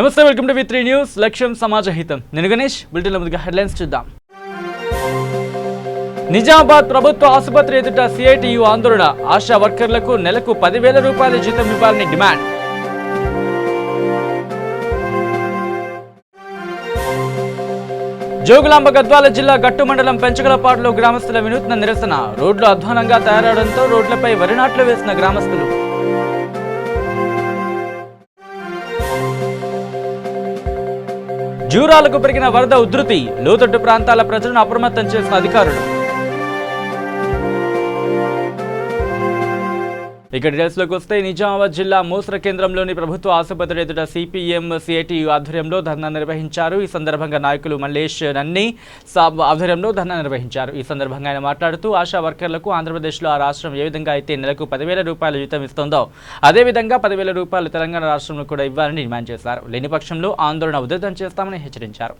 నమస్తే, welcome to వి3 news. లక్ష్యం సమాజ హితం. నేను గణేష్. బులెటిన్ల ముందుగా హెడ్లైన్స్ చూద్దాం. నిజామాబాద్ ప్రభుత్వ ఆసుపత్రి ఎదుట సిఐటియు ఆందోళన. ఆశా వర్కర్లకు నెలకు 10,000 రూపాయల జీతం ఇవ్వాలని డిమాండ్. జోగులాంబ గద్వాల జిల్లా గట్టు మండలం పెంచగలపాడులో గ్రామస్తుల వినూత్న నిరసన. రోడ్లు అధ్వానంగా తయారవడంతో రోడ్లపై వరి నాట్లు వేసిన గ్రామస్తులు. జూరాలకు పెరిగిన వరద ఉధృతి. లోతట్టు ప్రాంతాల ప్రజలను అప్రమత్తం చేసిన అధికారులు. ఇక డీటెయిల్స్లోకి వస్తే, నిజామాబాద్ జిల్లా మోస్ర కేంద్రంలోని ప్రభుత్వ ఆసుపత్రి ఎదుట సిపిఎం సిఐటియు ఆధ్వర్యంలో ధర్నా నిర్వహించారు. ఈ సందర్భంగా నాయకులు మల్లేష్ నన్ని ఆధ్వర్యంలో ధర్నా నిర్వహించారు. ఈ సందర్భంగా ఆయన మాట్లాడుతూ, ఆశా వర్కర్లకు ఆంధ్రప్రదేశ్లో ఆ రాష్ట్రం ఏ విధంగా అయితే నెలకు 10,000 రూపాయల జీతం ఇస్తుందో అదేవిధంగా 10,000 రూపాయలు తెలంగాణ రాష్ట్రంలో కూడా ఇవ్వాలని డిమాండ్ చేశారు. లేని పక్షంలో ఆందోళన ఉధృతం చేస్తామని హెచ్చరించారు.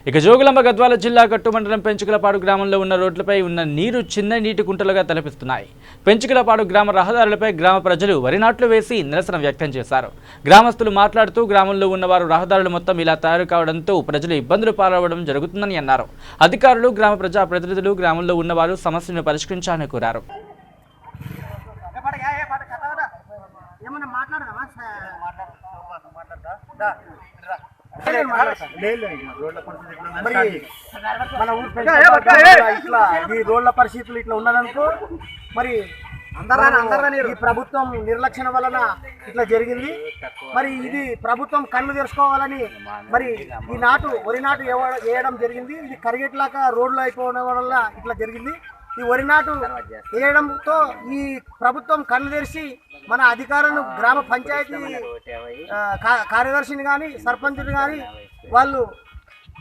ఇక జోగులాంబ గద్వాల జిల్లా గట్టు మండలం పెంచుకలపాడు గ్రామంలో ఉన్న రోడ్లపై ఉన్న నీరు చిన్న నీటి కుంటలుగా తలపిస్తున్నాయి. పెంచుకలపాడు గ్రామ రహదారులపై గ్రామ ప్రజలు వరి నాట్లు వేసి నిరసన వ్యక్తం చేశారు. గ్రామస్తులు మాట్లాడుతూ, గ్రామంలో ఉన్నవారు రహదారులు మొత్తం ఇలా తయారు కావడంతో ప్రజలు ఇబ్బందులు పాలవడం జరుగుతుందని అన్నారు. అధికారులు, గ్రామ ప్రజా ప్రతినిధులు గ్రామంలో ఉన్నవారు సమస్యను పరిష్కరించాలని కోరారు. ఈ రోడ్ల పరిస్థితులు ఇట్లా ఉన్నదనుకో, మరి ఈ ప్రభుత్వం నిర్లక్ష్యం వలన ఇట్లా జరిగింది. మరి ఇది ప్రభుత్వం కళ్ళు తెరుచుకోవాలని మరి ఈ వరి నాటు వేయడం జరిగింది. ఇది కరిగేట్లాగా రోడ్లు అయిపోవడం వల్ల ఇట్లా జరిగింది. ఈ వరి నాటు వేయడంతో ఈ ప్రభుత్వం కళ్ళు తెరిచి మన అధికారులను, గ్రామ పంచాయతీ కార్యదర్శిని కానీ సర్పంచుని కానీ వాళ్ళు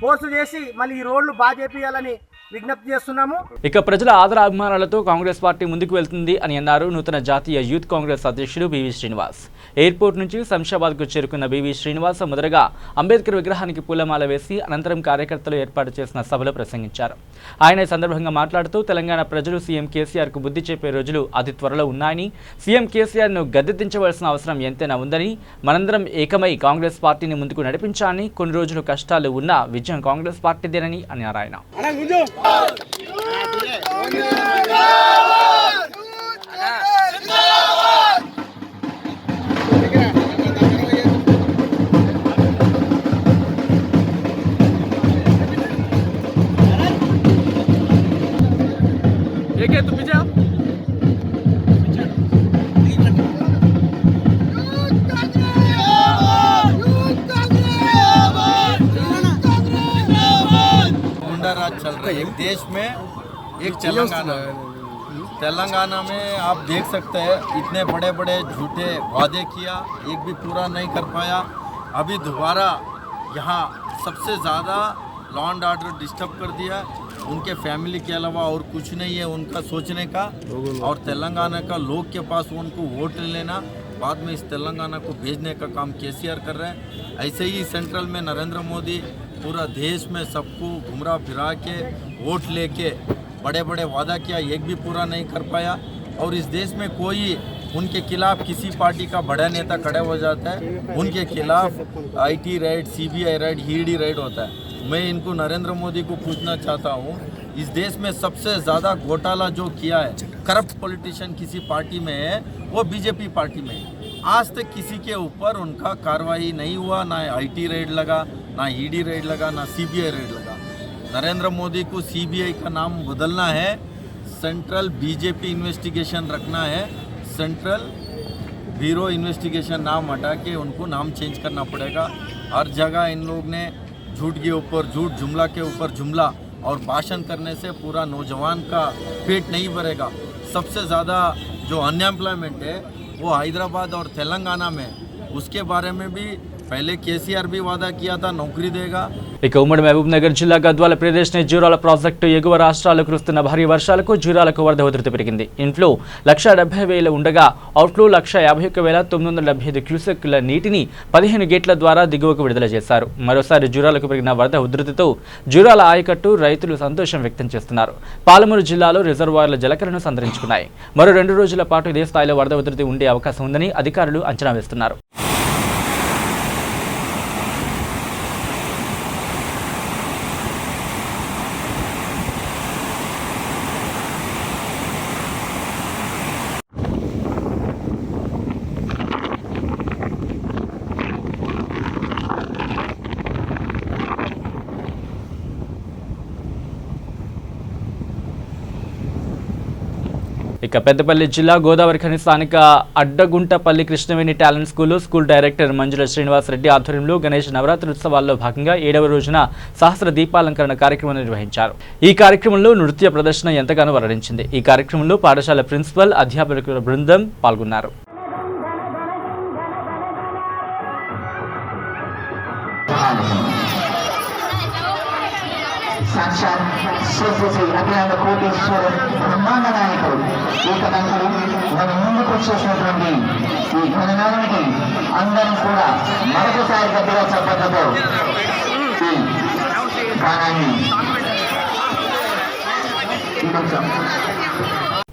పోస్టు చేసి మళ్ళీ ఈ రోడ్లు బాగా చేపియాలని విజ్ఞప్తి చేస్తున్నాము. ఇక ప్రజల ఆదర అభిమానాలతో కాంగ్రెస్ పార్టీ ముందుకు వెళ్తుంది అని అన్నారు నూతన జాతీయ యూత్ కాంగ్రెస్ అధ్యక్షుడు బివి శ్రీనివాస్. ఎయిర్పోర్ట్ నుంచి శంషాబాద్కు చేరుకున్న బివి శ్రీనివాస్ మొదటగా అంబేద్కర్ విగ్రహానికి పూలమాల వేసి అనంతరం కార్యకర్తలు ఏర్పాటు చేసిన సభలో ప్రసంగించారు. ఆయన ఈ సందర్భంగా మాట్లాడుతూ, తెలంగాణ ప్రజలు సీఎం కేసీఆర్కు బుద్ధి చెప్పే రోజులు అతి త్వరలో ఉన్నాయని, సీఎం కేసీఆర్ను గద్దెదించవలసిన అవసరం ఎంతైనా ఉందని, మనందరం ఏకమై కాంగ్రెస్ పార్టీని ముందుకు నడిపించాలని, కొన్ని రోజులు కష్టాలు ఉన్నా విజయం కాంగ్రెస్ పార్టీదేనని అన్నారు ఆయన. चल रहा है एक देश में, एक तेलंगाना में आप देख सकते हैं इतने बड़े बड़े झूठे वादे किया, एक भी पूरा नहीं कर पाया. अभी दोबारा यहाँ सबसे ज़्यादा लॉ एंड ऑर्डर डिस्टर्ब कर दिया. उनके फैमिली के अलावा और कुछ नहीं है उनका सोचने का. और तेलंगाना का लोग के पास उनको वोट लेना, बाद में इस तेलंगाना को भेजने का काम केसीआर कर रहे हैं. ऐसे ही सेंट्रल में नरेंद्र मोदी पूरा देश में सबको घुमरा फिरा के वोट लेके बड़े बड़े वादा किया, एक भी पूरा नहीं कर पाया. और इस देश में कोई उनके खिलाफ किसी पार्टी का बड़ा नेता खड़े हो जाता है, उनके खिलाफ IT red, CBI red, ED red होता है. मैं इनको नरेंद्र मोदी को पूछना चाहता हूँ, इस देश में सबसे ज़्यादा घोटाला जो किया है, करप्ट पॉलिटिशियन किसी पार्टी में है वो बीजेपी पार्टी में है. आज तक किसी के ऊपर उनका कार्रवाई नहीं हुआ, ना IT रेड लगा, ना ED रेड लगा, ना CBI रेड लगा. नरेंद्र मोदी को CBI का नाम बदलना है, सेंट्रल बीजेपी इन्वेस्टिगेशन रखना है, सेंट्रल ब्यूरो इन्वेस्टिगेशन नाम हटा के उनको नाम चेंज करना पड़ेगा. हर जगह इन लोग ने झूठ के ऊपर झूठ, जुमला के ऊपर जुमला और भाषण करने से पूरा नौजवान का पेट नहीं भरेगा. सबसे ज़्यादा जो अनएम्प्लॉयमेंट है वो हैदराबाद और तेलंगाना में, उसके बारे में भी पहले केसीआर भी वादा किया था नौकरी देगा। ఇక ఉమ్మడి మహబూబ్ నగర్ జిల్లా గద్వాల ప్రదేశ్ని జూరాల ప్రాజెక్టు ఎగువ రాష్ట్రాలు కురుస్తున్న భారీ వర్షాలకు జూరాలకు వరద ఉధృతి పెరిగింది. ఇన్ఫ్లో 1,70,000 ఉండగా అవుట్ఫ్లో 1,51,975 క్యూసెక్కుల నీటిని 15 గేట్ల ద్వారా దిగువకు విడుదల చేశారు. మరోసారి జూరాలకు పెరిగిన వరద ఉధృతితో జూరాల ఆయకట్టు రైతులు సంతోషం వ్యక్తం చేస్తున్నారు. పాలమూరు జిల్లాలో రిజర్వాయర్ల జలకరణ సంతరించుకున్నాయి. మరో 2 రోజుల పాటు ఇదే స్థాయిలో వరద ఉధృతి ఉండే అవకాశం ఉందని అధికారులు అంచనా వేస్తున్నారు. ఇక పెద్దపల్లి జిల్లా గోదావరిఖని స్థానిక Addaguntapalli Krishnaveni talent school director Manjula Srinivas Reddy ఆధ్వర్యంలో గణేష్ నవరాత్రి ఉత్సవాల్లో భాగంగా 7వ రోజున సహస్ర దీపాలంకరణ కార్యక్రమం నిర్వహించారు. ఈ కార్యక్రమంలో నృత్య ప్రదర్శన ఎంతగానో వరడించింది. ఈ కార్యక్రమంలో పాఠశాల ప్రిన్సిపల్, అధ్యాపకుల బృందం పాల్గొన్నారు. సాక్షాత్ శ్రీ అఖిలాండ కోటేశ్వరుడు బ్రహ్మాండ నాయకుడు ఏకదంతుడు మన ముందుకు వచ్చేసినటువంటి ఈ ఘననానికి అందరం కూడా మరొకసారి గట్టిగా చప్పట్లతో ఈ గానాన్ని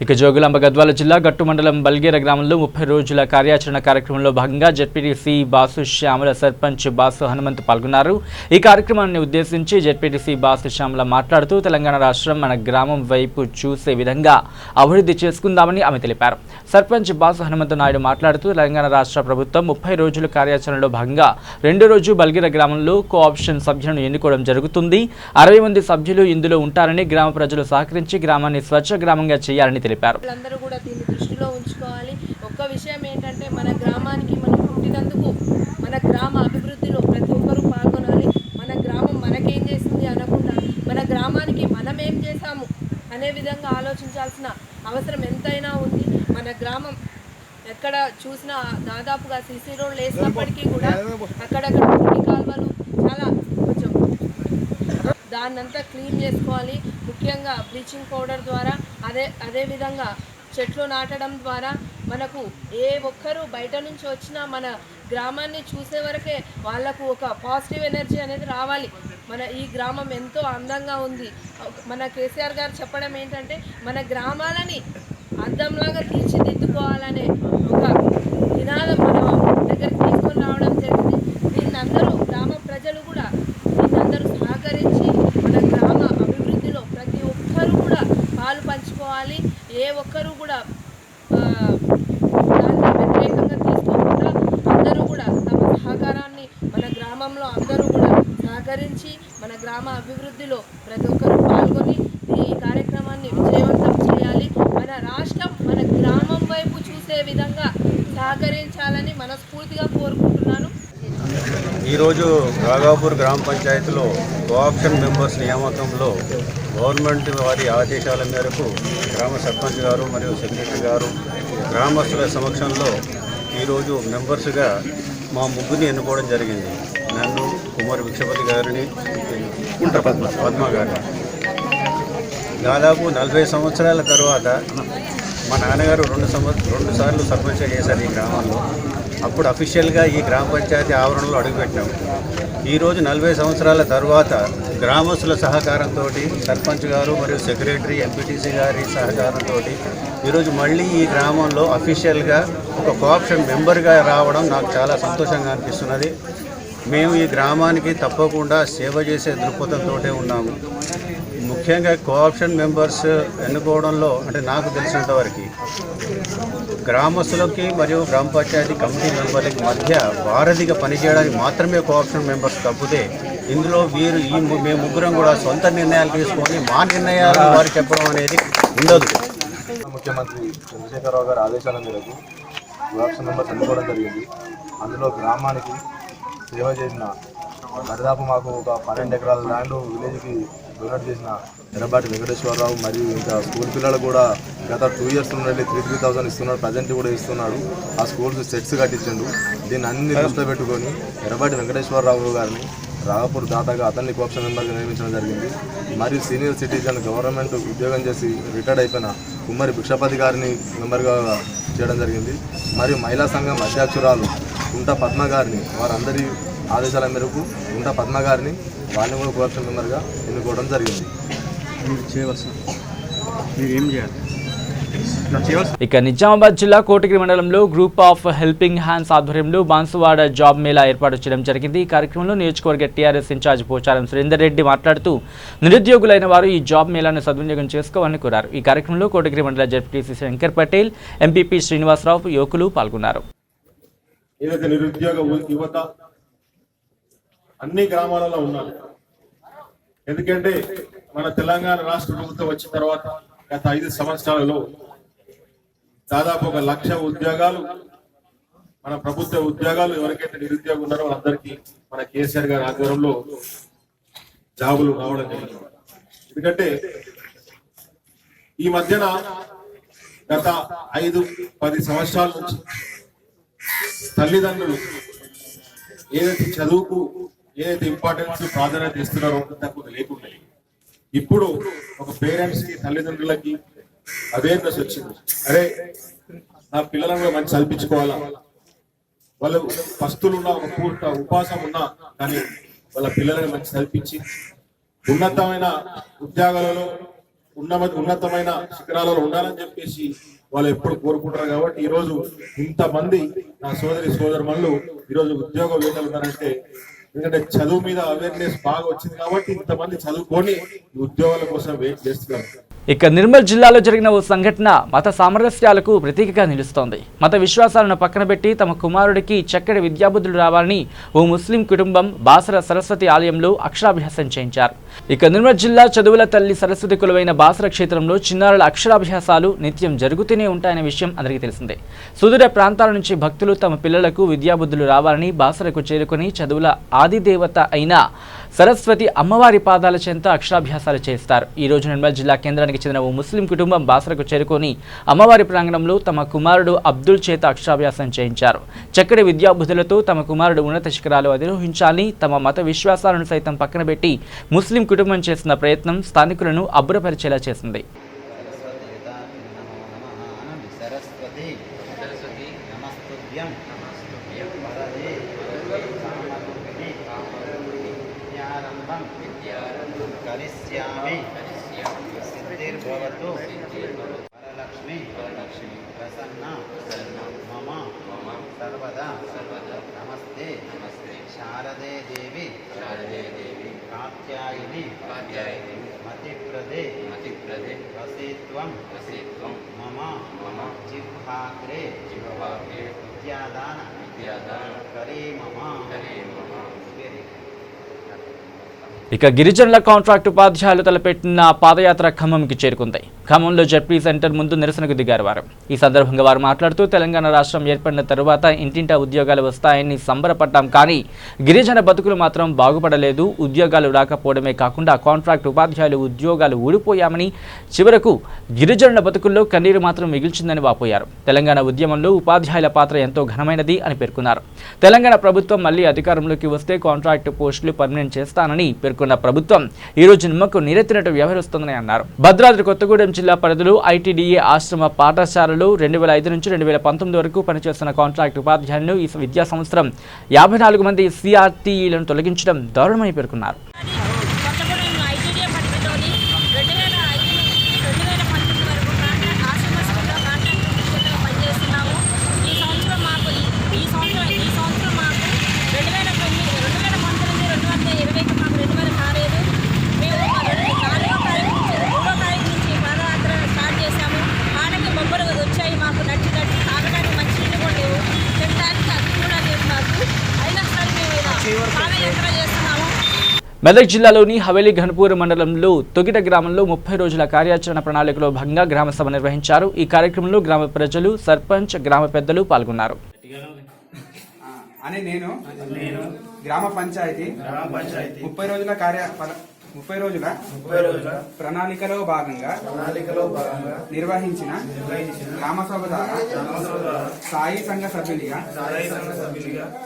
ఇక జోగులాంబ గద్వాల జిల్లా గట్టు మండలం బల్గేర గ్రామంలో 30 రోజుల కార్యాచరణ కార్యక్రమంలో భాగంగా ZPTC boss Shyamala, sarpanch boss Hanumanth పాల్గొన్నారు. ఈ కార్యక్రమాన్ని ఉద్దేశించి జెడ్పీటీసీ బాసు శ్యామల మాట్లాడుతూ తెలంగాణ రాష్ట్రం మన గ్రామం వైపు చూసే విధంగా అభివృద్ధి చేసుకుందామని ఆమె తెలిపారు. సర్పంచ్ బాసు హనుమంత్ నాయుడు మాట్లాడుతూ తెలంగాణ రాష్ట్ర ప్రభుత్వం 30 రోజుల కార్యాచరణలో భాగంగా 2వ రోజు బల్గేర గ్రామంలో కోఆప్షన్ సభ్యులను ఎన్నుకోవడం జరుగుతుంది. 60 మంది సభ్యులు ఇందులో ఉంటారని, గ్రామ ప్రజలు సహకరించి గ్రామాన్ని స్వచ్ఛ గ్రామంగా చేయాలని తెలిపారు. అందరూ కూడా దీన్ని దృష్టిలో ఉంచుకోవాలి. ఒక్క విషయం ఏంటంటే మన గ్రామానికి మనం పుట్టినందుకు మన గ్రామ అభివృద్ధిలో ప్రతి ఒక్కరూ పాల్గొనాలి. మన గ్రామం మనకేం చేసింది అనకుండా మన గ్రామానికి మనం ఏం చేశాము అనే విధంగా ఆలోచించాల్సిన అవసరం ఎంతైనా ఉంది. మన గ్రామం ఎక్కడ చూసినా దాదాపుగా సీసీ రోడ్లు వేసినప్పటికీ కూడా అక్కడక్కడ మురికి కాలువలు చాలా కొంచెం దాన్నంతా క్లీన్ చేసుకోవాలి. ముఖ్యంగా బ్లీచింగ్ పౌడర్ ద్వారా అదేవిధంగా చెట్లు నాటడం ద్వారా మనకు ఏ ఒక్కరు బయట నుంచి వచ్చినా మన గ్రామాన్ని చూసే వరకే వాళ్ళకు ఒక పాజిటివ్ ఎనర్జీ అనేది రావాలి. మన ఈ గ్రామం ఎంతో అందంగా ఉంది. మన కేసీఆర్ గారు చెప్పడం ఏంటంటే మన గ్రామాలని అద్దంలాగా తీర్చిదిద్దుకోవాలనే ఒక నినాదం మన దగ్గరికి తీసుకొని రావడం జరిగింది. దీన్ని అందరూ గ్రామ ప్రజలు కూడా దీన్నందరూ సహకరించి మన గ్రామ అభివృద్ధిలో ప్రతి ఒక్కరూ కూడా పాలు పంచుకోవాలి. ఏ ఒక్కరూ కూడా దాన్ని వ్యతిరేకంగా తీసుకోకుండా అందరూ కూడా తమ సహకారాన్ని మన గ్రామంలో అందరూ కూడా సహకరించి మన గ్రామ అభివృద్ధిలో ప్రతి ఒక్కరూ పాల్గొని ఈ కార్యక్రమాన్ని విజయవంతం చేయాలి. మన రాష్ట్రం మన గ్రామం వైపు చూసే విధంగా సహకరించాలని మనస్ఫూర్తిగా కోరుకుంటున్నాను. ఈరోజు రాఘాపూర్ గ్రామ పంచాయతీలో కోఆప్షన్ మెంబర్స్ నియామకంలో గవర్నమెంట్ వారి ఆదేశాల మేరకు గ్రామ సర్పంచ్ గారు మరియు సెక్రటరీ గారు గ్రామస్తుల సమక్షంలో ఈరోజు మెంబర్స్గా మా ముగ్గురిని ఎన్నుకోవడం జరిగింది. నన్ను, కుమార్ విక్షపతి గారిని, పద్మ గారిని. దాదాపు 40 సంవత్సరాల తర్వాత మా నాన్నగారు 2 సార్లు సర్పంచ్గా చేశారు ఈ గ్రామంలో. అప్పుడు అఫీషియల్గా ఈ గ్రామ పంచాయతీ ఆవరణలో అడుగుపెట్టాం. ఈరోజు 40 సంవత్సరాల తర్వాత గ్రామస్తుల సహకారంతో, సర్పంచ్ గారు మరియు సెక్రటరీ, ఎంపీటీసీ గారి సహకారంతో ఈరోజు మళ్ళీ ఈ గ్రామంలో అఫీషియల్గా ఒక కోఆప్షన్ మెంబర్గా రావడం నాకు చాలా సంతోషంగా అనిపిస్తున్నది. మేము ఈ గ్రామానికి తప్పకుండా సేవ చేసే దృక్పథంతో ఉన్నాము. ముఖ్యంగా కోఆప్షన్ మెంబర్స్ ఎన్నుకోవడంలో అంటే నాకు తెలిసినంతవరకు గ్రామస్తులకి మరియు గ్రామ పంచాయతీ కమిటీ మెంబర్లకి మధ్య వారధిగా పనిచేయడానికి మాత్రమే కోఆప్షన్ మెంబర్స్ తప్పితే ఇందులో వీరు మేము ముగ్గురం కూడా సొంత నిర్ణయాలు తీసుకొని మా నిర్ణయాలు వారు చెప్పడం అనేది ఉండదు. ముఖ్యమంత్రి చంద్రశేఖరరావు గారి ఆదేశాల మేరకు కోఆప్షన్ మెంబర్స్ ఎన్నుకోవడం జరిగింది. అందులో గ్రామానికి సేవ చేసిన దాదాపు మాకు ఒక 12 ఎకరాల ల్యాండ్ విలేజ్కి డొనేట్ చేసిన ఎర్రబాటి వెంకటేశ్వరరావు మరియు ఇంకా స్కూల్ పిల్లలు కూడా గత 2 years నుండి 3,000 ఇస్తున్నాడు, ప్రజెంట్ కూడా ఇస్తున్నాడు. ఆ స్కూల్స్ సెట్స్ కట్టించండు. దీన్ని అన్ని దృష్టిలో పెట్టుకొని ఎర్రబాటి వెంకటేశ్వరరావు గారిని రాఘపూర్ దాతగా అతన్ని కోఆప్షన్ మెంబర్గా నియమించడం జరిగింది. మరియు సీనియర్ సిటిజన్ గవర్నమెంట్ ఉద్యోగం చేసి రిటైర్డ్ అయిపోయిన కుమ్మరి భిక్షపతి గారిని మెంబర్గా చేయడం జరిగింది. మరియు మహిళా సంఘం అధ్యక్షురాలు కుంట పద్మ గారిని వారందరి ఆదేశాల మేరకు కుంట పద్మ గారిని వాళ్ళని కూడా కోఆప్షన్ మెంబర్గా ఎన్నుకోవడం జరిగింది. ఇక నిజామాబాద్ జిల్లా కోటగిరి మండలంలో గ్రూప్ ఆఫ్ హెల్పింగ్ హ్యాండ్స్ ఆధ్వర్యంలో బాన్సువాడ జాబ్ మేళా ఏర్పాటు చేయడం జరిగింది. ఈ కార్యక్రమంలో నియోజకవర్గ టీఆర్ఎస్ ఇన్ఛార్జ్ పోచారం సురేందర్ రెడ్డి మాట్లాడుతూ నిరుద్యోగులైన వారు ఈ జాబ్ మేళాను సద్వినియోగం చేసుకోవాలని కోరారు. ఈ కార్యక్రమంలో కోటగిరి మండల జడ్పీటీసీ శంకర్ పటేల్, ఎంపీపీ శ్రీనివాసరావు, యువకులు పాల్గొన్నారు. ఏదైతే నిరుద్యోగ యువత అన్ని గ్రామాలలో ఉన్నారు. ఎందుకంటే మన తెలంగాణ రాష్ట్ర ప్రభుత్వం వచ్చిన తర్వాత గత 5 సంవత్సరాలలో దాదాపు 1 లక్ష ఉద్యోగాలు, మన ప్రభుత్వ ఉద్యోగాలు ఎవరికైతే నిరుద్యోగం ఉన్నారో అందరికీ మన కేసీఆర్ గారి ఆధ్వర్యంలో జాబులు రావడం జరిగింది. ఎందుకంటే ఈ మధ్యన గత 5-10 సంవత్సరాల నుంచి తల్లిదండ్రులు ఏదైతే చదువుకు ఏదైతే ఇంపార్టెన్స్ ప్రాధాన్యత ఇస్తున్నారో తక్కువ లేకుండా ఇప్పుడు ఒక పేరెంట్స్ కి తల్లిదండ్రులకి అవేర్నెస్ వచ్చింది. అరే నా పిల్లలను కూడా మంచి చదివించుకోవాలా, వాళ్ళు పస్తులు ఉన్నా, ఒక పూర్త ఉపాసం ఉన్నా కానీ వాళ్ళ పిల్లలను మంచి చదివించి ఉన్నతమైన ఉద్యోగాలలో ఉన్నతమైన శిఖరాలలో ఉండాలని చెప్పేసి వాళ్ళు ఎప్పుడు కోరుకుంటారు. కాబట్టి ఈ రోజు ఇంతమంది నా సోదరులు ఈరోజు ఉద్యోగ వేదనలు ఉన్నారంటే ఎందుకంటే చదువు మీద అవేర్నెస్ బాగా వచ్చింది కాబట్టి ఇంతమంది చదువుకొని ఉద్యోగాల కోసం వెయిట్ చేస్తున్నారు. ఇక నిర్మల్ జిల్లాలో జరిగిన ఓ సంఘటన మత సామరస్యాలకు ప్రతీకగా నిలుస్తోంది. మత విశ్వాసాలను పక్కన పెట్టి తమ కుమారుడికి చక్కటి విద్యాబుద్ధులు రావాలని ఓ ముస్లిం కుటుంబం బాసర సరస్వతి ఆలయంలో అక్షరాభ్యాసం చేయించారు. ఇక నిర్మల్ జిల్లా చదువుల తల్లి సరస్వతి కొలువైన బాసర క్షేత్రంలో చిన్నారుల అక్షరాభ్యాసాలు నిత్యం జరుగుతూనే ఉంటాయనే విషయం అందరికీ తెలిసిందే. సుదూర ప్రాంతాల నుంచి భక్తులు తమ పిల్లలకు విద్యాబుద్ధులు రావాలని బాసరకు చేరుకుని చదువుల ఆదిదేవత అయిన సరస్వతి అమ్మవారి పాదాల చెంత అక్షరాభ్యాసాలు చేస్తారు. ఈ రోజు నిర్మల్ జిల్లా కేంద్రానికి చెందిన ఓ ముస్లిం కుటుంబం బాసరకు చేరుకొని అమ్మవారి ప్రాంగణంలో తమ కుమారుడు అబ్దుల్ చేత అక్షరాభ్యాసం చేయించారు. చక్కటి విద్యాబుద్ధులతో తమ కుమారుడు ఉన్నత శిఖరాలు అధిరోహించాలని తమ మత విశ్వాసాలను సైతం పక్కన పెట్టి ముస్లిం కుటుంబం చేసిన ప్రయత్నం స్థానికులను అబ్బురపరిచేలా చేసింది. సిద్ధిర్భవతు వరలక్ష్మి ప్రసన్న మమ సర్వదా నమస్తే శారదే దేవి కాత్యాయిని మతిప్రదే వసిత్వం మమ జిహ్వాగ్రే విద్యాదాన కరే మమ. ఇక గిరిజనుల కాంట్రాక్ట్ ఉపాధ్యాయులు తలపెట్టిన పాదయాత్ర ఖమ్మంకి చేరుకుంది. ఖమ్మంలో జడ్పీ సెంటర్ ముందు నిరసనకు దిగారు వారు. ఈ సందర్భంగా వారు మాట్లాడుతూ తెలంగాణ రాష్ట్రం ఏర్పడిన తరువాత ఇంటింటా ఉద్యోగాలు వస్తాయని సంబరపడ్డాం, కానీ గిరిజన బతుకులు మాత్రం బాగుపడలేదు. ఉద్యోగాలు రాకపోవడమే కాకుండా కాంట్రాక్ట్ ఉపాధ్యాయులు ఉద్యోగాలు ఊడిపోయామని, చివరకు గిరిజనుల బతుకుల్లో కన్నీరు మాత్రం మిగిల్చిందని వాపోయారు. తెలంగాణ ఉద్యమంలో ఉపాధ్యాయుల పాత్ర ఎంతో ఘనమైనది అని పేర్కొన్నారు. తెలంగాణ ప్రభుత్వం మళ్లీ అధికారంలోకి వస్తే కాంట్రాక్ట్ పోస్టులు పర్మనెంట్ చేస్తానని పేర్కొన్న ప్రభుత్వం ఈ రోజు నిమ్మకు నీరెత్తినట్టు వ్యవహరిస్తోందని అన్నారు. భద్రాద్రి కొత్తగూడెం జిల్లా పరిధిలో ఐటీడీఏ ఆశ్రమ పాఠశాలలో 2005 నుంచి 2019 వరకు పనిచేస్తున్న కాంట్రాక్ట్ ఉపాధ్యాయులను ఈ విద్యా సంవత్సరం 54 మంది సిఆర్టీఈలను తొలగించడం దారుణమని పేర్కొన్నారు. మెదక్ జిల్లాలోని హవేలీ ఘన్పూర్ మండలంలో తొగిట గ్రామంలో 30 రోజుల కార్యాచరణ ప్రణాళికలో భాగంగా గ్రామ సభ నిర్వహించారు. ఈ కార్యక్రమంలో గ్రామ ప్రజలు, సర్పంచ్, గ్రామ పెద్దలు పాల్గొన్నారు. అని నేను గ్రామ పంచాయతీ 30 రోజుల 30 రోజుల ప్రణాళికలో భాగంగా నిర్వహించిన గ్రామసభ ద్వారా స్థాయి సంఘ సభ్యునిగా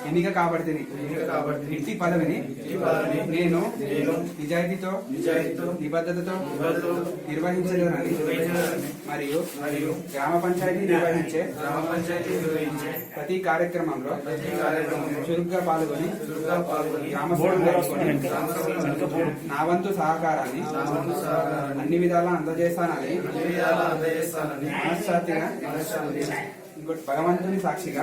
ఎన్నిక కాబడితిని. ఇంటి పదవిని నేను నిజాయితీతో నిబద్ధతతో నిర్వహించలేనని మరియు గ్రామ పంచాయతీ నిర్వహించే ప్రతి కార్యక్రమంలో చురుగ్గా పాల్గొని నా వంతు సహకారాన్ని అన్ని విధాలా అందజేస్తానని మనస్సాక్షిగా భగవంతుని సాక్షిగా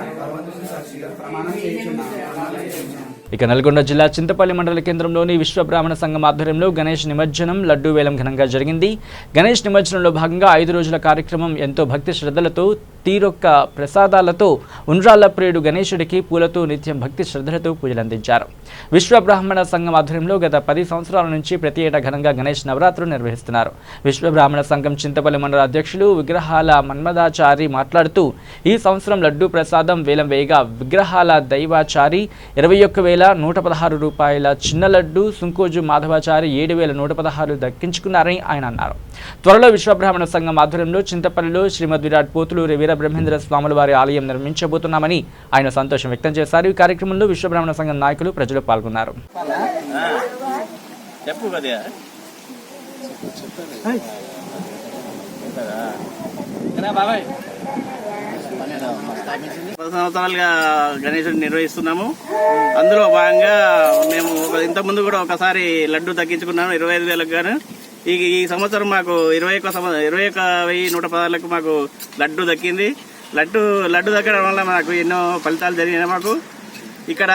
ప్రమాణం చేస్తున్నాను. ఇక నల్గొండ జిల్లా చింతపల్లి మండల కేంద్రంలోని విశ్వ బ్రాహ్మణ సంఘం ఆధ్వర్యంలో గణేష్ నిమజ్జనం లడ్డూ వేలం ఘనంగా జరిగింది. గణేష్ నిమజ్జనంలో భాగంగా 5 రోజుల కార్యక్రమం ఎంతో భక్తి శ్రద్ధలతో తీరొక్క ప్రసాదాలతో ఉండ్రాళ్ల ప్రియుడు గణేశుడికి పూలతో నిత్యం భక్తి శ్రద్ధలతో పూజలందించారు. విశ్వ బ్రాహ్మణ సంఘం ఆధ్వర్యంలో గత 10 సంవత్సరాల నుంచి ప్రతి ఏటా ఘనంగా గణేష్ నవరాత్రులు నిర్వహిస్తున్నారు. విశ్వ బ్రాహ్మణ సంఘం చింతపల్లి మండల అధ్యక్షులు విగ్రహాల మన్మదాచారి మాట్లాడుతూ ఈ సంవత్సరం లడ్డూ ప్రసాదం వేలం వేయగా విగ్రహాల దైవాచారి 21,116 రూపాయల చిన్న లడ్డు, సుంకోజు మాధవాచారి 7,116 దక్కించుకున్నారని ఆయన అన్నారు. త్వరలో విశ్వబ్రాహ్మణ సంఘం ఆధ్వర్యంలో చింతపల్లిలో శ్రీమద్ విరాట్ పోతులూరి వీర బ్రహ్మేంద్ర స్వాముల వారి ఆలయం నిర్మించబోతున్నామని ఆయన సంతోషం వ్యక్తం చేశారు. ఈ కార్యక్రమంలో విశ్వబ్రాహ్మణ సంఘం నాయకులు, ప్రజలు పాల్గొన్నారు. సంవత్సరాలుగా గణేశుడిని నిర్వహిస్తున్నాము. అందులో భాగంగా మేము ఇంతకుముందు కూడా ఒకసారి లడ్డు దక్కించుకున్నాము 25,000 గాను. ఈ సంవత్సరం మాకు 21,116 మాకు లడ్డు దక్కింది. లడ్డు దక్కడం వల్ల మాకు ఎన్నో ఫలితాలు జరిగినాయి. మాకు ఇక్కడ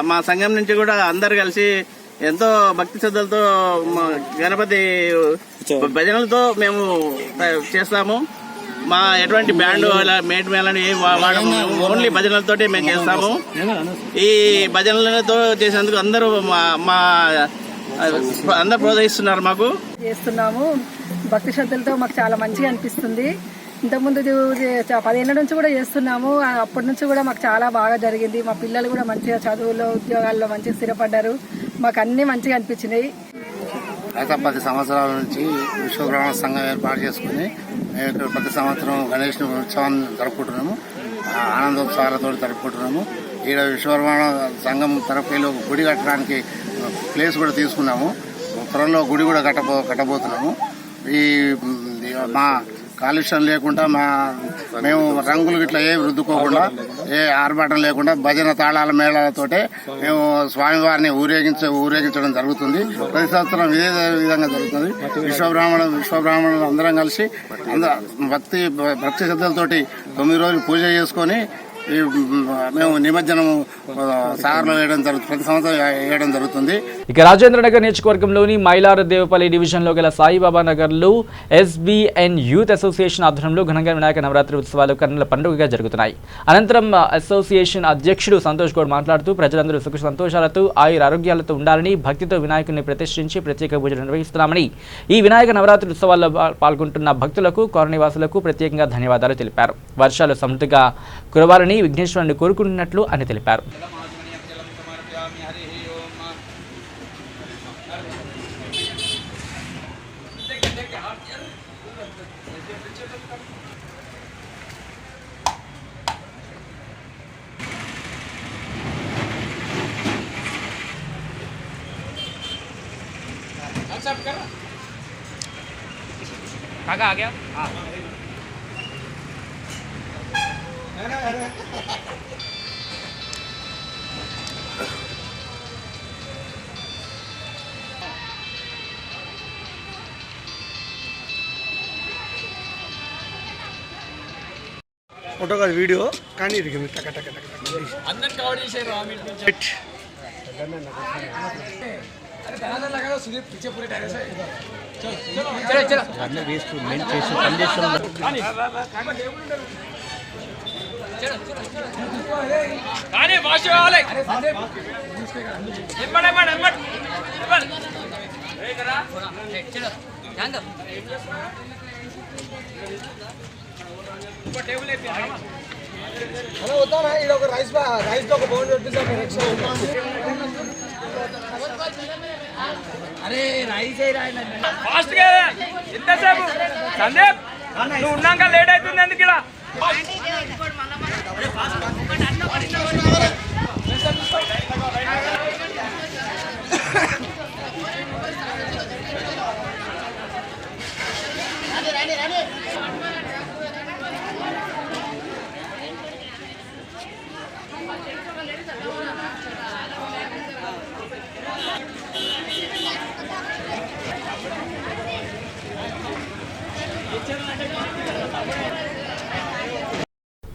మా సంఘం నుంచి కూడా అందరు కలిసి ఎంతో భక్తి శ్రద్ధలతో గణపతి భజనలతో మేము చేస్తాము. మా ఎటువంటి బ్యాండ్ మేట్ మేళని వాడము, ఓన్లీ భజనలతోటి మేము చేస్తాము. ఈ భజనలతో చేసేందుకు అందరూ అందరు ప్రోత్సహిస్తున్నారు. మాకు చేస్తున్నాము భక్తి శ్రద్ధలతో మాకు చాలా మంచిగా అనిపిస్తుంది. ఇంతకుముందు 10 ఏళ్ల నుంచి కూడా చేస్తున్నాము. అప్పటి నుంచి కూడా మాకు చాలా బాగా జరిగింది. మా పిల్లలు కూడా మంచిగా చదువుల్లో, ఉద్యోగాల్లో మంచిగా స్థిరపడ్డారు. మాకు అన్ని మంచిగా అనిపించినాయి. గత 10 సంవత్సరాల నుంచి విశ్వబ్రాహ్మణ సంఘం ఏర్పాటు చేసుకుని మేము ప్రతి సంవత్సరం గణేష్ ఉత్సవాన్ని జరుపుకుంటున్నాము. ఆనందోత్సవాలతో జరుపుకుంటున్నాము. ఈడ విశ్వబ్రాహ్మణ సంఘం తరఫులో గుడి కట్టడానికి ప్లేస్ కూడా తీసుకున్నాము. త్వరలో గుడి కూడా కట్టబోతున్నాము. ఈ మా కాలుష్యం లేకుండా మేము రంగులు గిట్లా ఏ రుద్దుకోకుండా, ఏ ఆర్భాటం లేకుండా భజన తాళాల మేళాలతోటే మేము స్వామివారిని ఊరేగించడం జరుగుతుంది. ప్రతి సంవత్సరం ఇదే విధంగా జరుగుతుంది. విశ్వబ్రాహ్మణులు అందరం కలిసి భక్తి శ్రద్ధలతోటి 9 రోజులు పూజ చేసుకొని మేము నిమజ్జనం సాగర్లో ప్రతి సంవత్సరం వేయడం జరుగుతుంది. ఇక రాజేంద్రనగర్ నియోజకవర్గంలోని మైలారు దేవపల్లి డివిజన్లో గల సాయిబాబా నగర్లో SBN యూత్ అసోసియేషన్ ఆధ్వర్యంలో ఘనంగా వినాయక నవరాత్రి ఉత్సవాలు కన్నుల పండుగగా జరుగుతున్నాయి. అనంతరం అసోసియేషన్ అధ్యక్షుడు సంతోష్ గౌడ్ మాట్లాడుతూ ప్రజలందరూ సుఖ సంతోషాలతో ఆరోగ్యాలతో ఉండాలని, భక్తితో వినాయకుడిని ప్రతిష్ఠించి ప్రత్యేక పూజలు నిర్వహిస్తున్నామని, ఈ వినాయక నవరాత్రి ఉత్సవాల్లో పాల్గొంటున్న భక్తులకు, కాలనీవాసులకు ప్రత్యేకంగా ధన్యవాదాలు తెలిపారు. వర్షాలు సమృద్ధిగా కురవాలని విఘ్నేశ్వరుని కోరుకుంటున్నట్లు అని తెలిపారు. काका आ गया? हाँ। फोटो का वीडियो కానీ ఇరిగింది టక టక టక అందరం కవర్ చేశారు ఆ మీట్ నుంచి अरे गाना लगा दो सुदीप पीछे पूरे टायर से चलो चलो गाना वेस्ट मेन చేసి కండిషన్ కానీ వాష్ చేయాలి ఎమ్మడే ఏ కరా चलो ध्यान दो ऊपर टेबल पे అలా వద్దానా ఈడ ఒక రైస్ తో ఒక బౌల్ పెట్టేసా ఎక్స్ట్రా అరే రైస్ ఫాస్ట్ గా ఎంతసేపు సందీప్ నువ్వు ఉన్నాక లేట్ అవుతుంది ఎందుకు ఇలా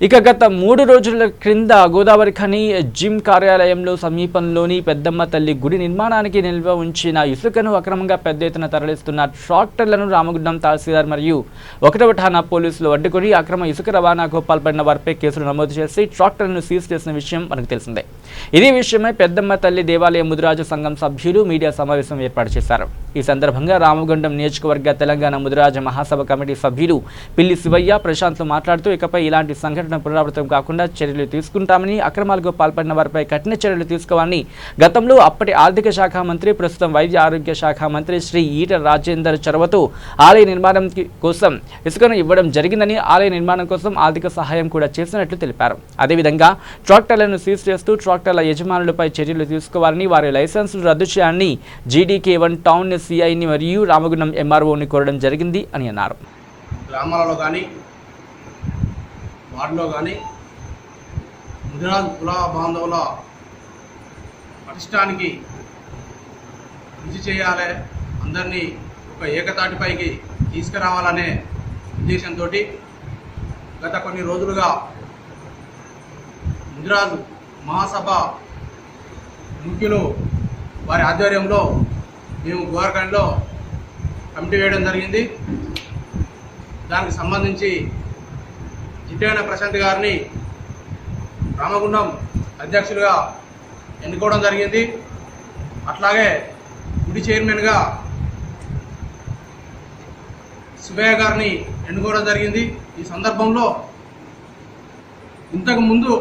ఇక గత 3 రోజుల క్రింద గోదావరి ఖని జిమ్ కార్యాలయంలో సమీపంలోని పెద్దమ్మ తల్లి గుడి నిర్మాణానికి నిల్వ ఉంచిన ఇసుకను అక్రమంగా పెద్ద ఎత్తున తరలిస్తున్న ట్రాక్టర్లను రామగుండం తహసీల్దార్ మరియు 1వ ఠాణా పోలీసులు అడ్డుకొని అక్రమ ఇసుక రవాణాకు పాల్పడిన వారిపై కేసులు నమోదు చేసి ట్రాక్టర్లను సీజ్ చేసిన విషయం మనకు తెలిసిందే. ఇదే విషయమై పెద్దమ్మ తల్లి దేవాలయ ముదిరాజు సంఘం సభ్యులు మీడియా సమావేశం ఏర్పాటు చేశారు. ఈ సందర్భంగా రామగుండం నియోజకవర్గ తెలంగాణ ముదిరాజు మహాసభ కమిటీ సభ్యులు పిల్లి శివయ్య ప్రశాంత్లు మాట్లాడుతూ ఇకపై ఇలాంటి సంఘటన పునరావృతం కాకుండా చర్యలు తీసుకుంటామని, అక్రమాలకు పాల్పడిన వారిపై కఠిన చర్యలు తీసుకోవాలని గతంలో అప్పటి ఆర్థిక శాఖ మంత్రి, ప్రస్తుతం వైద్య ఆరోగ్య శాఖ మంత్రి శ్రీ ఈటెల రాజేందర్ చొరవతో ఆలయ నిర్మాణం కోసం ఇసుకను ఇవ్వడం జరిగిందని, ఆలయ నిర్మాణం కోసం ఆర్థిక సహాయం కూడా చేసినట్లు తెలిపారు. అదేవిధంగా ట్రాక్టర్లను సీజ్ చేస్తూ ట్రాక్టర్ల యజమానులపై చర్యలు తీసుకోవాలని, వారి లైసెన్సులు రద్దు చేయాలని GDK1 టౌన్ CIని మరియు రామగుండం MROని కోరడం జరిగింది అని అన్నారు. గ్రామాలలో కానీ వార్డులో కానీ ముదిరాజు కుల బాంధవుల పటిష్టానికి కృషి చేయాలి, అందరినీ ఒక ఏకతాటిపైకి తీసుకురావాలనే ఉద్దేశంతో గత కొన్ని రోజులుగా ముదిరాజు మహాసభ ముఖ్యులు వారి ఆధ్వర్యంలో మేము గోవర్ఖండ్లో కమిటీ వేయడం జరిగింది. దానికి సంబంధించి జిట్టేన ప్రశాంత్ గారిని రామగుండం అధ్యక్షులుగా ఎన్నుకోవడం జరిగింది. అట్లాగే గుడి చైర్మన్గా శివయ్య గారిని ఎన్నుకోవడం జరిగింది. ఈ సందర్భంలో ఇంతకు ముందు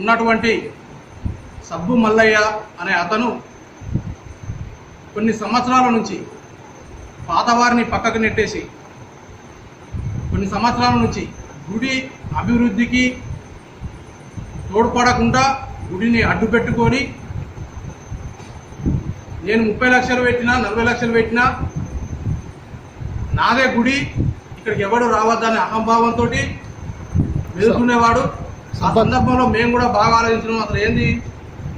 ఉన్నటువంటి సబ్బు మల్లయ్య అనే అతను కొన్ని సంవత్సరాల నుంచి పాతవారిని పక్కకు నెట్టేసి కొన్ని సంవత్సరాల నుంచి గుడి అభివృద్ధికి తోడ్పడకుండా గుడిని అడ్డు పెట్టుకొని నేను 30 లక్షలు పెట్టినా 40 లక్షలు పెట్టినా నాదే గుడి, ఇక్కడికి ఎవడు రావద్దనే అహంభావంతో మెదుకునేవాడు. ఆ సందర్భంలో మేము కూడా బాగా ఆలోచించినాం, అసలు ఏంది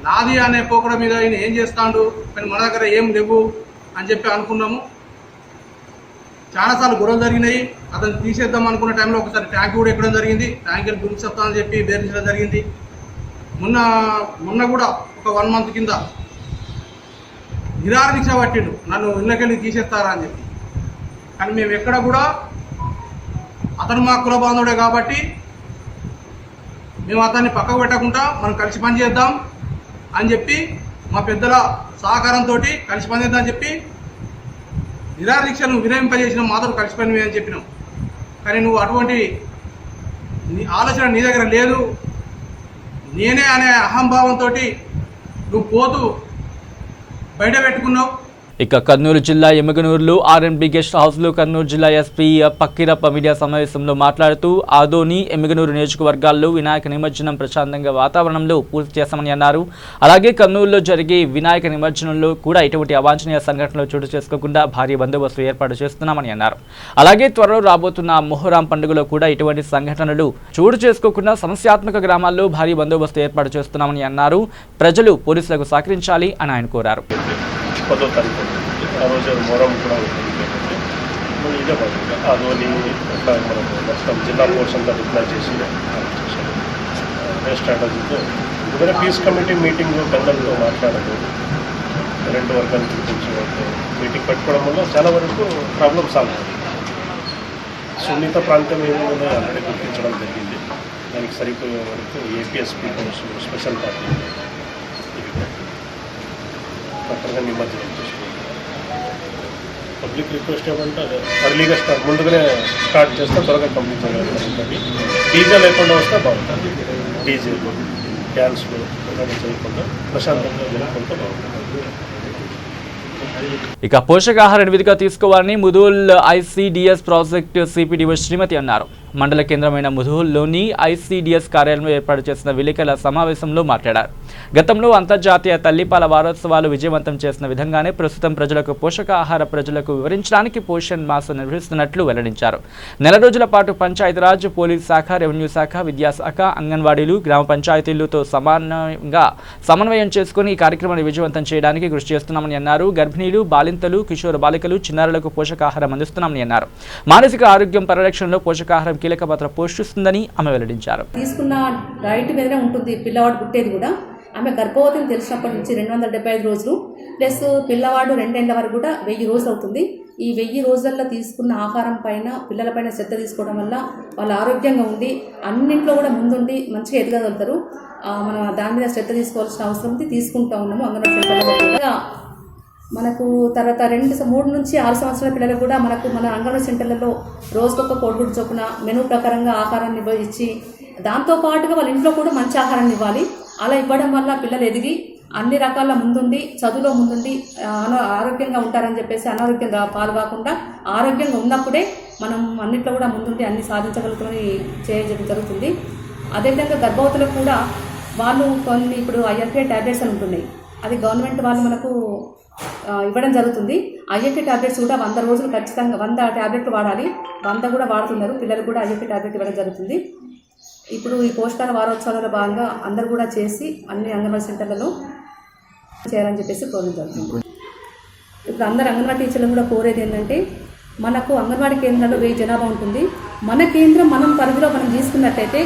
నాది అనే పోకడ మీద ఆయన ఏం చేస్తాడు, కానీ మన దగ్గర ఏం లేవు అని చెప్పి అనుకున్నాము. చాలాసార్లు గొడవలు జరిగినాయి. అతను తీసేద్దాం అనుకున్న టైంలో ఒకసారి ట్యాంక్ కూడా ఎక్కడం జరిగింది. ట్యాంకులు గురించి చెప్తానని చెప్పి బేరించడం జరిగింది. మొన్న కూడా ఒక 1 మంత్ కింద నిరాహార దీక్ష పట్టిండు, నన్ను ఇళ్ళకెళ్ళి తీసేస్తారా అని చెప్పి. కానీ మేము ఎక్కడ కూడా అతను మా కుల బాంధవుడే కాబట్టి మేము అతన్ని పక్కకు పెట్టకుండా మనం కలిసి పనిచేద్దాం అని చెప్పి మా పెద్దల సహకారంతో కలిసి పనిచేద్దాం అని చెప్పి నిరాహార దీక్షను విరమింపజేసిన మాతో కలిసి పని అని చెప్పినాం. కానీ నువ్వు అటువంటి ఆలోచన నీ దగ్గర లేదు, నేనే అనే అహంభావంతో నువ్వు పోతూ బయట పెట్టుకున్నావు. ఇక కర్నూలు జిల్లా ఎమ్మిగనూరులో R&B గెస్ట్ హౌస్లో కర్నూలు జిల్లా SP పక్కిరప్ప మీడియా సమావేశంలో మాట్లాడుతూ ఆదోని, ఎమ్మిగనూరు నియోజకవర్గాల్లో వినాయక నిమజ్జనం ప్రశాంతంగా వాతావరణంలో పూర్తి చేస్తామని అన్నారు. అలాగే కర్నూలులో జరిగే వినాయక నిమజ్జనంలో కూడా ఎటువంటి అవాంఛనీయ సంఘటనలు చోటు చేసుకోకుండా భారీ బందోబస్తు ఏర్పాటు చేస్తున్నామని అన్నారు. అలాగే త్వరలో రాబోతున్న మొహరం పండుగలో కూడా ఎటువంటి సంఘటనలు చోటు చేసుకోకుండా సమస్యాత్మక గ్రామాల్లో భారీ బందోబస్తు ఏర్పాటు చేస్తున్నామని అన్నారు. ప్రజలు పోలీసులకు సహకరించాలి అని ఆయన కోరారు. 10వ తారీఖు ఆ రోజు మొహరం కూడా ఉంటుంది కాబట్టి మళ్ళీ ఇదే పడుతుంది. అదోని అట్లా మనం మొత్తం జిల్లా ఫోర్స్ అంతా డిప్లాయ్ చేసి స్ట్రాటజీతో ఎందుకంటే పీస్ కమిటీ మీటింగ్ పెద్దలతో మాట్లాడదు, 2 వర్గాలు పిలిపించి మీటింగ్ పెట్టుకోవడం వల్ల చాలా వరకు ప్రాబ్లమ్ సాల్వ్ అవుతుంది. సున్నిత ప్రాంతం ఏమైనా ఆల్రెడీ గుర్తించడం జరిగింది. దానికి సరిపోయే వరకు APSP స్పెషల్ పార్టీ పక్కగా నిమజ్జనం చేసుకుంటాం. పబ్లిక్ రిక్వెస్ట్ ఏమంటే అదే అర్లీగా ముందుగానే స్టార్ట్ చేస్తే త్వరగా కంప్లీట్ చేయగలుగుతుంది. డీజే లేకుండా వస్తే బాగుంటుంది. డీజేలు డ్యాన్స్లు ఇలాంటి చేయకుండా ప్రశాంతంగా జరుపుకుంటే బాగుంటుంది. ఇక పోషకాహార నివేదిక తీసుకోవాలని ముధోల్ ఐసీడీఎస్ ప్రాజెక్టు సిపిడిఓ శ్రీమతి అన్నారు. మండల కేంద్రమైన ముధోల్లోని ఐసీడీఎస్ కార్యాలయంలో ఏర్పాటు చేసిన విలేకరుల సమావేశంలో మాట్లాడారు. గతంలో అంతర్జాతీయ తల్లిపాల వారోత్సవాలు విజయవంతం చేసిన విధంగానే ప్రస్తుతం ప్రజలకు వివరించడానికి పోషణ్ మాస నిర్వహిస్తున్నట్లు వెల్లడించారు. నెల రోజుల పాటు పంచాయతీరాజ్, పోలీస్ శాఖ, రెవెన్యూ శాఖ, విద్యాశాఖ, అంగన్వాడీలు, గ్రామ పంచాయతీలతో సమన్వయం చేసుకుని ఈ కార్యక్రమాన్ని విజయవంతం చేయడానికి కృషి చేస్తున్నామని అన్నారు. గర్భిణీలు, బాలింతలు, కిషోర బాలికలు, చిన్నారులకు పోషకాహారం అందిస్తున్నామని అన్నారు. మానసిక ఆరోగ్యం పరిరక్షణలో పోషకాహారం కీలక పాత్ర పోషిస్తుందని ఆమె వెల్లడించారు. తీసుకున్న డైట్ మీదనే ఉంటుంది పిల్లవాడు పుట్టేది కూడా. ఆమె గర్భవతిని తెలిసినప్పటి నుంచి 275 రోజులు ప్లస్ పిల్లవాడు 2 ఏళ్ల వరకు కూడా 1000 రోజులు అవుతుంది. ఈ 1000 రోజుల్లో తీసుకున్న ఆహారం పైన పిల్లలపైన శ్రద్ధ తీసుకోవడం వల్ల వాళ్ళు ఆరోగ్యంగా ఉండి అన్నింట్లో కూడా ముందుండి మంచిగా ఎదగలుగుతారు. మనం దాని మీద శ్రద్ధ తీసుకోవాల్సిన అవసరం ఉంది, తీసుకుంటూ ఉన్నాము. అంగన్వాడీ మనకు తర్వాత 3 నుంచి 6 సంవత్సరాల పిల్లలకు కూడా మన అంగన్వాడీ సెంటర్లలో రోజుకొక కోడిగుడ్డు చొప్పున మెనూ ప్రకారంగా ఆహారాన్ని ఇచ్చి దాంతోపాటుగా వాళ్ళ ఇంట్లో కూడా మంచి ఆహారాన్ని ఇవ్వాలి. అలా ఇవ్వడం వల్ల పిల్లలు ఎదిగి అన్ని రకాల ముందుండి చదువులో ముందుండి ఆరోగ్యంగా ఉంటారని చెప్పేసి అనారోగ్యంగా పాల్గొకుండా ఆరోగ్యంగా ఉన్నప్పుడే మనం అన్నిట్లో కూడా ముందుండి అన్ని సాధించగలుగుతామని చేయడం జరుగుతుంది. అదేవిధంగా గర్భవతులకు కూడా వాళ్ళు కొన్ని ఇప్పుడు IFA ట్యాబ్లెట్స్ అని ఉంటున్నాయి. అది గవర్నమెంట్ వాళ్ళు మనకు ఇవ్వడం జరుగుతుంది. IFA ట్యాబ్లెట్స్ కూడా 100 రోజులు ఖచ్చితంగా 100 ట్యాబ్లెట్లు వాడాలి. 100 కూడా వాడుతున్నారు. పిల్లలు కూడా IFA ట్యాబ్లెట్ ఇవ్వడం జరుగుతుంది. ఇప్పుడు ఈ పోషకాల వారోత్సవాలలో భాగంగా అందరూ కూడా చేసి అన్ని అంగన్వాడీ సెంటర్లలో చేయాలని చెప్పేసి కోరడం జరుగుతుంది. ఇప్పుడు అందరు అంగన్వాడీ టీచర్లు కూడా కోరేది ఏంటంటే మనకు అంగన్వాడీ కేంద్రాల్లో 1000 జనాభా ఉంటుంది. మన కేంద్రం పరిధిలో మనం తీసుకున్నట్టయితే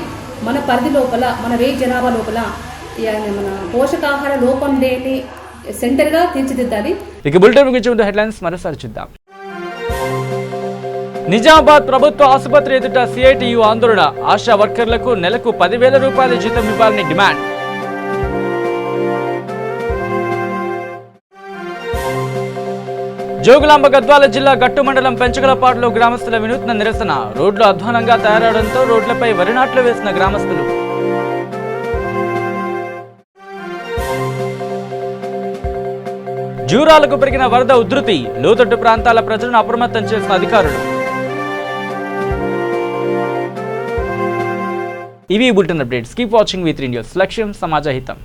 మన పరిధి లోపల మన 1000 జనాభా లోపల మన పోషకాహార లోపం లేని సెంటర్గా తీర్చిదిద్దాలి. ఇక బులెటిన్ ముగించే ముందు హెడ్లైన్స్ మరోసారి చూద్దాం. నిజామాబాద్ ప్రభుత్వ ఆసుపత్రి ఎదుట సిఐటియు ఆందోళన. ఆశా వర్కర్లకు నెలకు 10,000 రూపాయల జీతం ఇవ్వాలని డిమాండ్. జోగులాంబ గద్వాల జిల్లా గట్టు మండలం పెంచగలపాడులో గ్రామస్తుల వినూత్న నిరసన. రోడ్లు అధ్వానంగా తయారవడంతో రోడ్లపై వరి నాట్లు వేసిన గ్రామస్తులు. జూరాలకు పెరిగిన వరద ఉధృతి. లోతట్టు ప్రాంతాల ప్రజలను అప్రమత్తం చేసిన అధికారులు. ఇవి bulletin updates. Keep watching V3 news. లక్ష్యం సమాజ హితం.